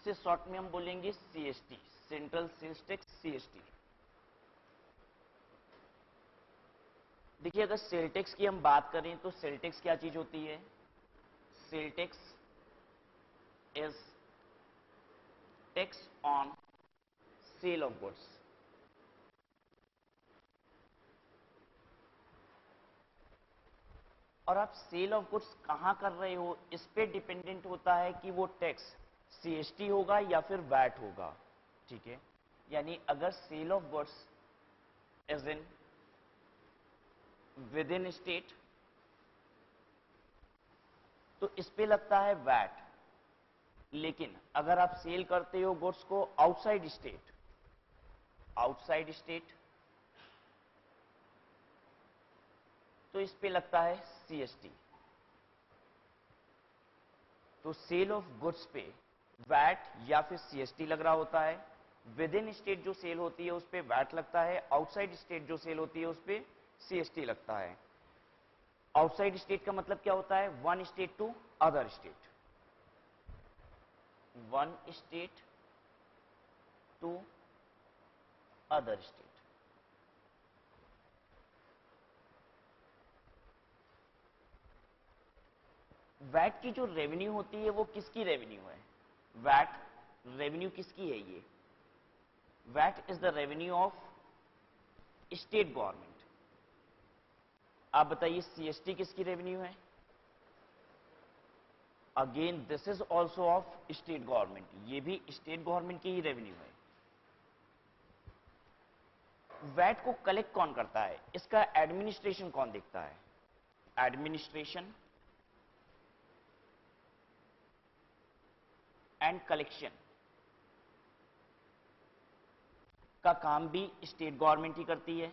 इसे शॉर्ट में हम बोलेंगे CST, central sales tax, CST. देखिए अगर सेल टैक्स की हम बात करें तो सेल टैक्स क्या चीज होती है? Sale tax is tax on sale of goods. और आप सेल ऑफ गुड्स कहां कर रहे हो इस पे डिपेंडेंट होता है कि वो टैक्स सीएसटी होगा या फिर वैट होगा, ठीक है। यानी अगर sale of goods is in within state तो इस पे लगता है वैट, लेकिन अगर आप सेल करते हो गुड्स को आउटसाइड स्टेट, आउटसाइड स्टेट तो इस पे लगता है सीएसटी। तो सेल ऑफ गुड्स पे वैट या फिर सीएसटी लग रहा होता है। विद इन स्टेट जो सेल होती है उस पे वैट लगता है, आउटसाइड स्टेट जो सेल होती है उस पे सीएसटी लगता है। आउटसाइड स्टेट का मतलब क्या होता है? One state to other state, one state to other state. VAT की जो रेवेन्यू होती है वो किसकी रेवेन्यू है? वैट रेवेन्यू किसकी है? ये VAT is the revenue of state government. आप बताइए सीएसटी किसकी रेवेन्यू है? Again this is also of state government, ये भी स्टेट गवर्नमेंट की ही रेवेन्यू है। वैट को कलेक्ट कौन करता है? इसका एडमिनिस्ट्रेशन कौन देखता है? एडमिनिस्ट्रेशन एंड कलेक्शन का काम भी स्टेट गवर्नमेंट ही करती है।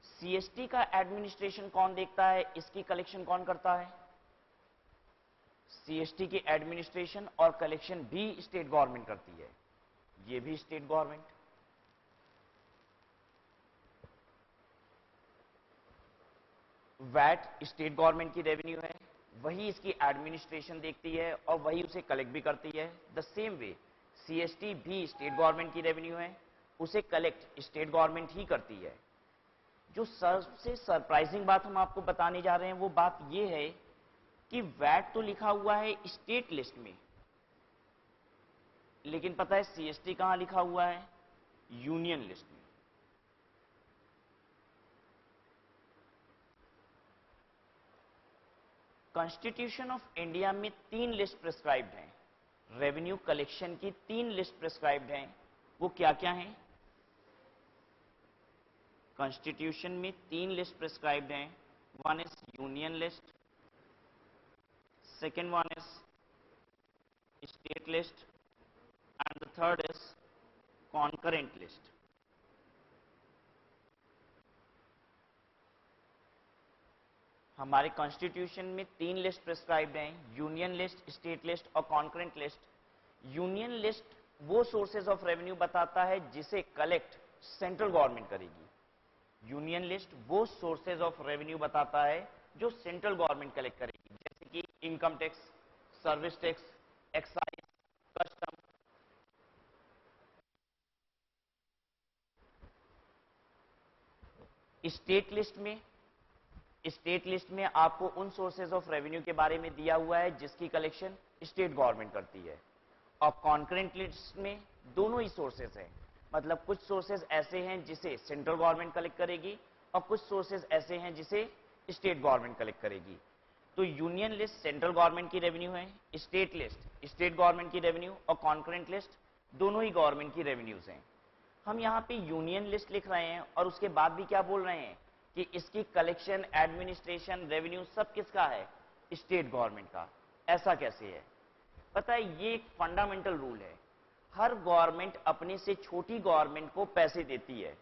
सीएसटी का एडमिनिस्ट्रेशन कौन देखता है? इसकी कलेक्शन कौन करता है? सीएसटी की एडमिनिस्ट्रेशन और कलेक्शन भी स्टेट गवर्नमेंट करती है, ये भी state government. VAT state government की रेवेन्यू है, वही इसकी एडमिनिस्ट्रेशन देखती है और वही उसे कलेक्ट भी करती है। द सेम वे सीएसटी भी स्टेट गवर्नमेंट की रेवेन्यू है, उसे कलेक्ट स्टेट गवर्नमेंट ही करती है। जो सबसे सरप्राइजिंग बात हम आपको बताने जा रहे हैं वो बात ये है कि वैट तो लिखा हुआ है स्टेट लिस्ट में, लेकिन पता है सीएसटी कहां लिखा हुआ है? यूनियन लिस्ट में। कॉन्स्टिट्यूशन ऑफ इंडिया में 3 लिस्ट प्रिस्क्राइब्ड हैं, रेवेन्यू कलेक्शन की 3 लिस्ट प्रिस्क्राइब्ड हैं। वो क्या क्या हैं? कॉन्स्टिट्यूशन में 3 लिस्ट प्रिस्क्राइब्ड हैं। One is union list, second one is state list and the third is concurrent list. हमारे कॉन्स्टिट्यूशन में 3 लिस्ट प्रिस्क्राइब्ड हैं, यूनियन लिस्ट, स्टेट लिस्ट और कॉन्करेंट लिस्ट। यूनियन लिस्ट वो सोर्सेज ऑफ रेवेन्यू बताता है जिसे collect central government करेगी। Union list वो सोर्सेज ऑफ रेवेन्यू बताता है जो सेंट्रल गवर्नमेंट कलेक्ट करेगी, जैसे कि income tax, service tax, excise, custom. State list में आपको उन सोर्सेज ऑफ रेवेन्यू के बारे में दिया हुआ है जिसकी कलेक्शन स्टेट गवर्नमेंट करती है। और कॉन्करेंट लिस्ट में दोनों ही सोर्सेज हैं, मतलब कुछ सोर्सेज ऐसे हैं जिसे सेंट्रल गवर्नमेंट कलेक्ट करेगी और कुछ सोर्सेज ऐसे हैं जिसे स्टेट गवर्नमेंट कलेक्ट करेगी। तो यूनियन लिस्ट सेंट्रल गवर्नमेंट की रेवेन्यू है, स्टेट लिस्ट स्टेट गवर्नमेंट की रेवेन्यू और कॉन्करेंट लिस्ट दोनों ही गवर्नमेंट की रेवेन्यूज हैं। हम यहां पे यूनियन लिस्ट लिख रहे हैं और उसके बाद भी क्या बोल रहे हैं कि इसकी कलेक्शन, एडमिनिस्ट्रेशन, रेवेन्यू सब किसका है? स्टेट गवर्नमेंट का। ऐसा कैसे है? पता है ये एक फंडामेंटल रूल है, हर गवर्नमेंट अपने से छोटी गवर्नमेंट को पैसे देती है,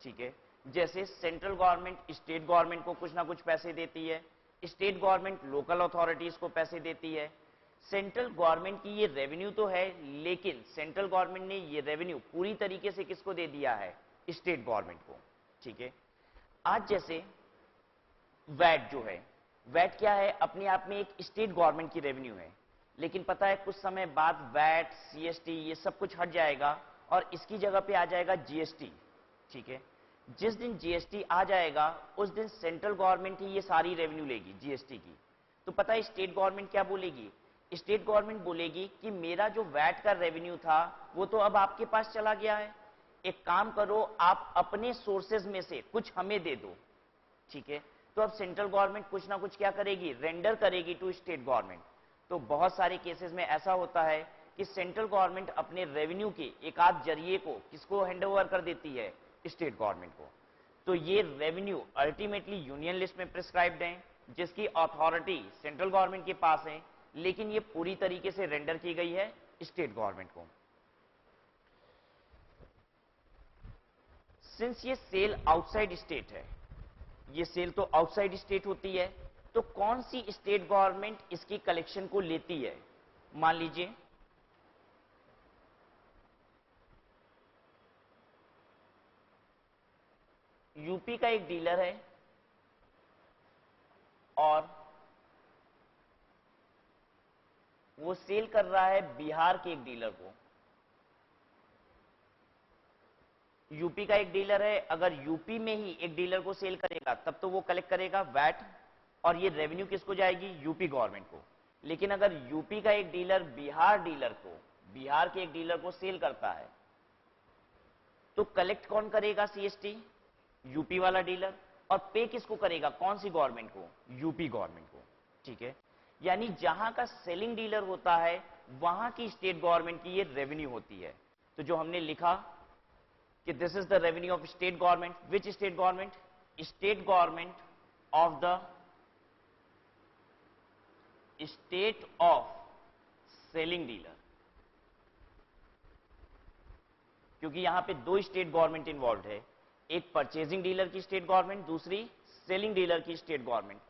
ठीक है। जैसे सेंट्रल गवर्नमेंट स्टेट गवर्नमेंट को कुछ ना कुछ पैसे देती है, स्टेट गवर्नमेंट लोकल अथॉरिटीज को पैसे देती है। सेंट्रल गवर्नमेंट की ये रेवेन्यू तो है, लेकिन सेंट्रल गवर्नमेंट ने ये रेवेन्यू पूरी तरीके से किसको दे दिया है? स्टेट गवर्नमेंट को, ठीक है। आज जैसे वैट जो है, वैट क्या है? अपने आप में एक स्टेट गवर्नमेंट की रेवेन्यू है, लेकिन पता है कुछ समय बाद वैट, सीएसटी ये सब कुछ हट जाएगा और इसकी जगह पे आ जाएगा जीएसटी। ठीक है, जिस दिन जीएसटी आ जाएगा उस दिन सेंट्रल गवर्नमेंट ही ये सारी रेवेन्यू लेगी जीएसटी की। तो पता है स्टेट गवर्नमेंट क्या बोलेगी? स्टेट गवर्नमेंट बोलेगी कि मेरा जो वैट का रेवेन्यू था वो तो अब आपके पास चला गया है, एक काम करो आप अपने सोर्सेज में से कुछ हमें दे दो। ठीक है, तो अब सेंट्रल गवर्नमेंट कुछ ना कुछ क्या करेगी, रेंडर करेगी टू स्टेट गवर्नमेंट। तो बहुत सारे केसेस में ऐसा होता है कि सेंट्रल गवर्नमेंट अपने रेवेन्यू के एक आध जरिए को किसको हैंडओवर कर देती है, स्टेट गवर्नमेंट को। तो ये रेवेन्यू अल्टीमेटली यूनियन लिस्ट में प्रिस्क्राइब्ड है, जिसकी अथॉरिटी सेंट्रल गवर्नमेंट के पास है, लेकिन ये पूरी तरीके से रेंडर की गई है स्टेट गवर्नमेंट को। सिंस ये सेल आउटसाइड स्टेट है, ये सेल तो आउटसाइड स्टेट होती है, तो कौन सी स्टेट गवर्नमेंट इसकी कलेक्शन को लेती है? मान लीजिए यूपी का एक डीलर है और वो सेल कर रहा है बिहार के एक डीलर को। यूपी का एक डीलर है, अगर यूपी में ही एक डीलर को सेल करेगा तब तो वो कलेक्ट करेगा वैट, और ये रेवेन्यू किसको जाएगी, यूपी गवर्नमेंट को। लेकिन अगर यूपी का एक डीलर बिहार डीलर को, बिहार के एक डीलर को सेल करता है, तो कलेक्ट कौन करेगा सीएसटी, यूपी वाला डीलर, और पे किसको करेगा, कौन सी गवर्नमेंट को, यूपी गवर्नमेंट को। ठीक है, यानी जहां का सेलिंग डीलर होता है वहां की स्टेट गवर्नमेंट की ये रेवेन्यू होती है। तो जो हमने लिखा कि this is the revenue of state government, which state government, state government of the state of selling dealer, क्योंकि यहां पे दो स्टेट गवर्नमेंट इन्वॉल्व है, एक परचेजिंग डीलर की स्टेट गवर्नमेंट, दूसरी सेलिंग डीलर की स्टेट गवर्नमेंट।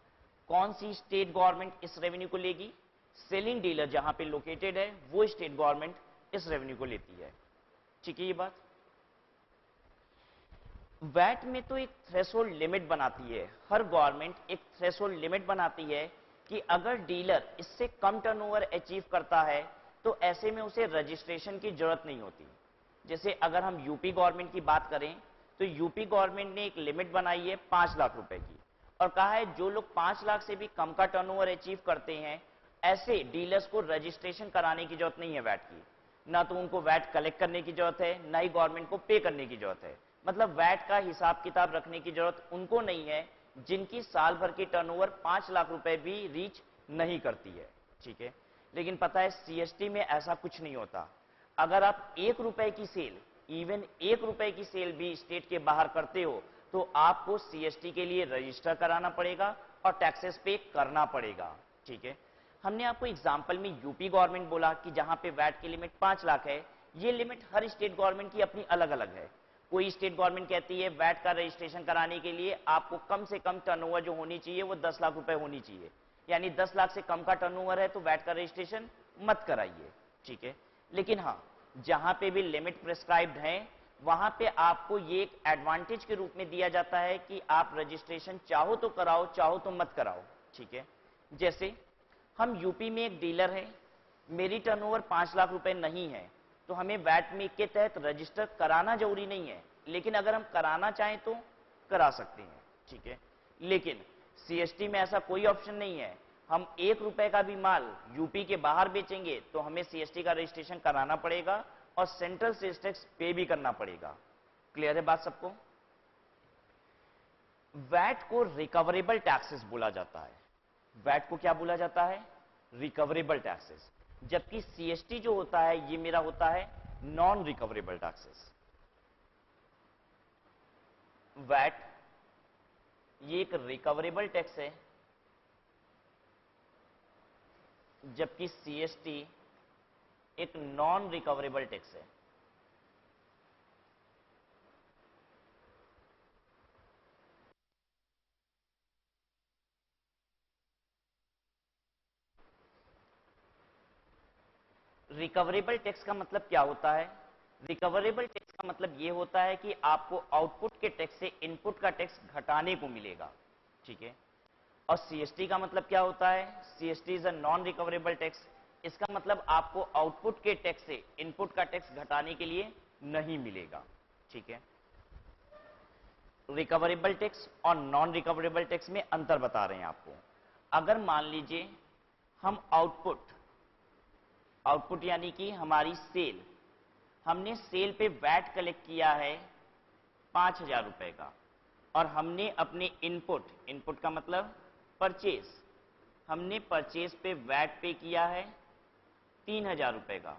कौन सी स्टेट गवर्नमेंट इस रेवेन्यू को लेगी, सेलिंग डीलर जहां पे लोकेटेड है वो स्टेट गवर्नमेंट इस रेवेन्यू को लेती है। ठीक है, ये बात। वैट में तो एक थ्रेशोल्ड लिमिट बनाती है, हर गवर्नमेंट एक थ्रेशोल्ड लिमिट बनाती है कि अगर डीलर इससे कम टर्नओवर अचीव करता है तो ऐसे में उसे रजिस्ट्रेशन की जरूरत नहीं होती। जैसे अगर हम यूपी गवर्नमेंट की बात करें तो यूपी गवर्नमेंट ने एक लिमिट बनाई है 5 लाख रुपए की, और कहा है जो लोग 5 लाख से भी कम का टर्नओवर अचीव करते हैं ऐसे डीलर्स को रजिस्ट्रेशन कराने की जरूरत नहीं है वैट की, ना तो उनको वैट कलेक्ट करने की जरूरत है, ना ही गवर्नमेंट को पे करने की जरूरत है। मतलब वैट का हिसाब किताब रखने की जरूरत उनको नहीं है जिनकी साल भर की टर्नओवर 5 लाख रुपए भी रीच नहीं करती है। ठीक है, लेकिन पता है सीएसटी में ऐसा कुछ नहीं होता। अगर आप 1 रुपए की सेल, इवन 1 रुपए की सेल भी स्टेट के बाहर करते हो तो आपको सीएसटी के लिए रजिस्टर कराना पड़ेगा और टैक्सेस पे करना पड़ेगा। ठीक है, हमने आपको एग्जांपल में यूपी गवर्नमेंट बोला कि जहां पे वैट की लिमिट 5 लाख है, ये लिमिट हर स्टेट गवर्नमेंट की अपनी अलग अलग है। कोई स्टेट गवर्नमेंट कहती है वैट का रजिस्ट्रेशन कराने के लिए आपको कम से कम टर्नओवर जो होनी चाहिए वो 10 लाख रुपए होनी चाहिए, यानी 10 लाख से कम का टर्नओवर है तो वैट का रजिस्ट्रेशन मत कराइए। ठीक है, लेकिन हाँ, जहां पे भी लिमिट प्रिस्क्राइब्ड है वहां पे आपको ये एक एडवांटेज के रूप में दिया जाता है कि आप रजिस्ट्रेशन चाहो तो कराओ, चाहो तो मत कराओ। ठीक है, जैसे हम यूपी में एक डीलर है, मेरी टर्नओवर 5 लाख रुपए नहीं है, तो हमें वैट में के तहत रजिस्टर कराना जरूरी नहीं है, लेकिन अगर हम कराना चाहें तो करा सकते हैं। ठीक है, लेकिन सीएसटी में ऐसा कोई ऑप्शन नहीं है। हम 1 रुपए का भी माल यूपी के बाहर बेचेंगे तो हमें सीएसटी का रजिस्ट्रेशन कराना पड़ेगा और सेंट्रल सेल्स टैक्स पे भी करना पड़ेगा। क्लियर है बात सबको? वैट को रिकवरेबल टैक्सेस बोला जाता है। वैट को क्या बोला जाता है? Recoverable taxes. जबकि सीएसटी जो होता है ये मेरा होता है नॉन रिकवरेबल टैक्सेस। वैट ये एक रिकवरेबल टैक्स है, जबकि सीएसटी एक नॉन रिकवरेबल टैक्स है। रिकवरेबल टैक्स का मतलब क्या होता है? रिकवरेबल टैक्स का मतलब यह होता है कि आपको आउटपुट के टैक्स से इनपुट का टैक्स घटाने को मिलेगा। ठीक है, और सीएसटी का मतलब क्या होता है? CST is a non recoverable tax. इसका मतलब आपको आउटपुट के टैक्स से इनपुट का टैक्स घटाने के लिए नहीं मिलेगा। ठीक है, रिकवरेबल टैक्स और नॉन रिकवरेबल टैक्स में अंतर बता रहे हैं आपको। अगर मान लीजिए हम आउटपुट यानी कि हमारी सेल, हमने सेल पे वैट कलेक्ट किया है 5,000 रुपए का, और हमने अपने इनपुट का मतलब परचेज, हमने परचेज पे वैट पे किया है 3,000 रुपए का,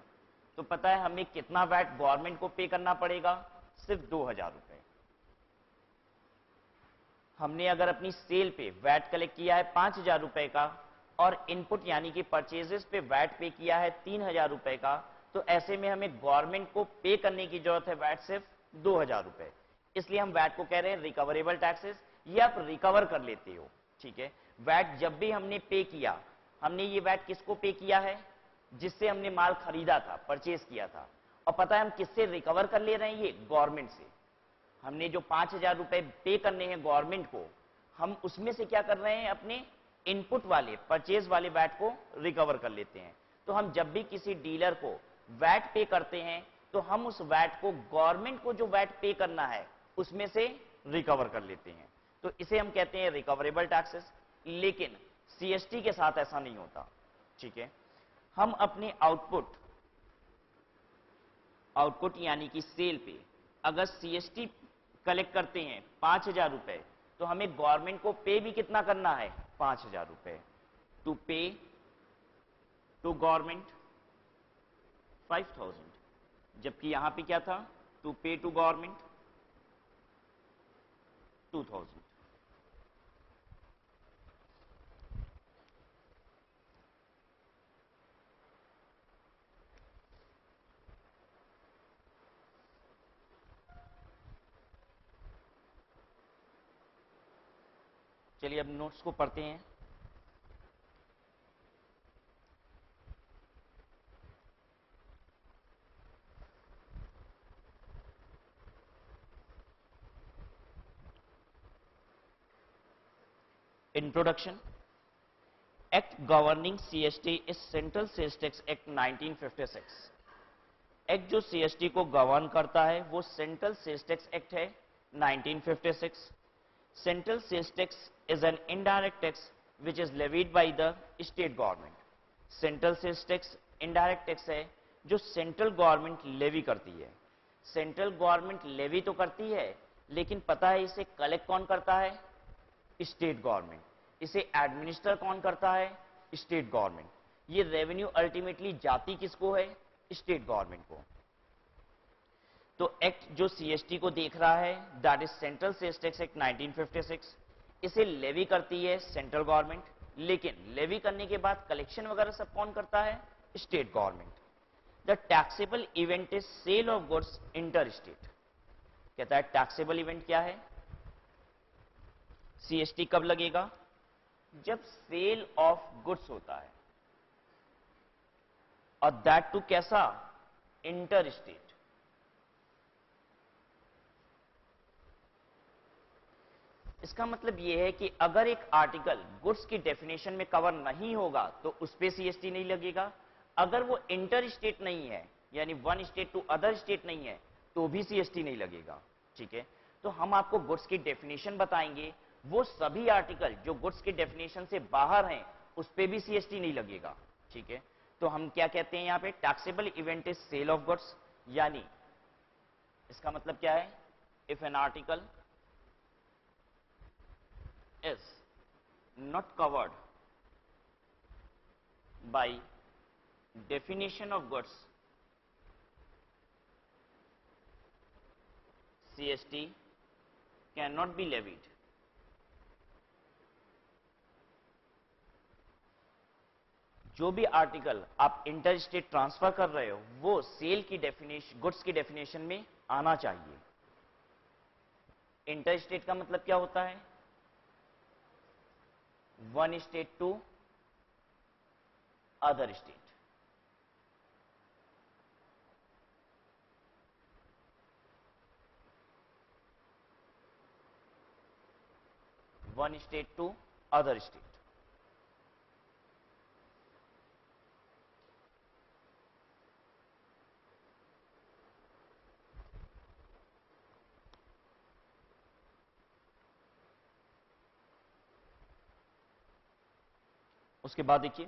तो पता है हमें कितना वैट गवर्नमेंट को पे करना पड़ेगा? सिर्फ 2,000 रुपए। हमने अगर अपनी सेल पे वैट कलेक्ट किया है 5,000 रुपए का और इनपुट यानी कि परचेजेस पे वैट पे किया है 3,000 रुपए का, तो ऐसे में हमें गवर्नमेंट को पे करने की जरूरत है वैट सिर्फ 2,000 रुपए। इसलिए हम वैट को कह रहे हैं रिकवरेबल टैक्सेस, ये आप रिकवर कर लेते हो। ठीक है, वैट जब भी हमने पे किया, हमने ये वैट किसको पे किया है? जिससे हमने माल खरीदा था, परचेज किया था। और पता है हम किससे रिकवर कर ले रहे हैं? ये गवर्नमेंट से। हमने जो 5,000 रुपए पे करने हैं गवर्नमेंट को, हम उसमें से क्या कर रहे हैं? अपने इनपुट वाले परचेज वाले वैट को रिकवर कर लेते हैं। तो हम जब भी किसी डीलर को वैट पे करते हैं, तो हम उस वैट को गवर्नमेंट को जो वैट पे करना है उसमें से रिकवर कर लेते हैं। तो इसे हम कहते हैं रिकवरेबल टैक्सेस। लेकिन सीएसटी के साथ ऐसा नहीं होता। ठीक है, हम अपने आउटपुट यानी कि सेल पे अगर सीएसटी कलेक्ट करते हैं 5,000 रुपए, तो हमें गवर्नमेंट को पे भी कितना करना है? 5,000 रुपए। टू पे टू गवर्नमेंट 5,000, जबकि यहां पे क्या था? टू पे टू गवर्नमेंट 2,000। चलिए अब नोट्स को पढ़ते हैं। Introduction. Act governing CST is central sales tax act 1956। Act जो सीएसटी को गवर्न करता है वो सेंट्रल सेल्स टैक्स एक्ट है 1956। Central sales tax is an indirect tax which is levied by the state government. Central sales tax indirect tax है जो central government levy करती है। सेंट्रल गवर्नमेंट लेवी तो करती है, लेकिन पता है इसे कलेक्ट कौन करता है? State government. इसे एडमिनिस्टर कौन करता है? State government. ये रेवेन्यू अल्टीमेटली जाती किसको है? स्टेट गवर्नमेंट को। तो एक्ट जो सीएसटी को देख रहा है, that is central sales tax act 1956। इसे लेवी करती है सेंट्रल गवर्नमेंट, लेकिन लेवी करने के बाद कलेक्शन वगैरह सब कौन करता है? State government. The taxable event is sale of goods inter state. कहता है टैक्सेबल इवेंट क्या है? सीएसटी कब लगेगा? जब सेल ऑफ गुड्स होता है, और दैट टू कैसा? Inter state. इसका मतलब यह है कि अगर एक आर्टिकल गुड्स की डेफिनेशन में कवर नहीं होगा तो उस पे सीएसटी नहीं लगेगा। अगर वो इंटर स्टेट नहीं है, यानी one state to other state नहीं है, तो भी सीएसटी नहीं लगेगा। ठीक है, तो हम आपको गुड्स की डेफिनेशन बताएंगे, वो सभी आर्टिकल जो गुड्स की डेफिनेशन से बाहर हैं उस पे भी सीएसटी नहीं लगेगा। ठीक है, तो हम क्या कहते हैं यहां पे? Taxable event is sale of goods. यानी इसका मतलब क्या है? If an article is not covered by definition of goods, CST cannot be levied. जो भी आर्टिकल आप इंटर स्टेट ट्रांसफर कर रहे हो वो सेल की डेफिनेशन, गुड्स की डेफिनेशन में आना चाहिए। इंटर स्टेट का मतलब क्या होता है? One state to other state. One state to other state. उसके बाद देखिए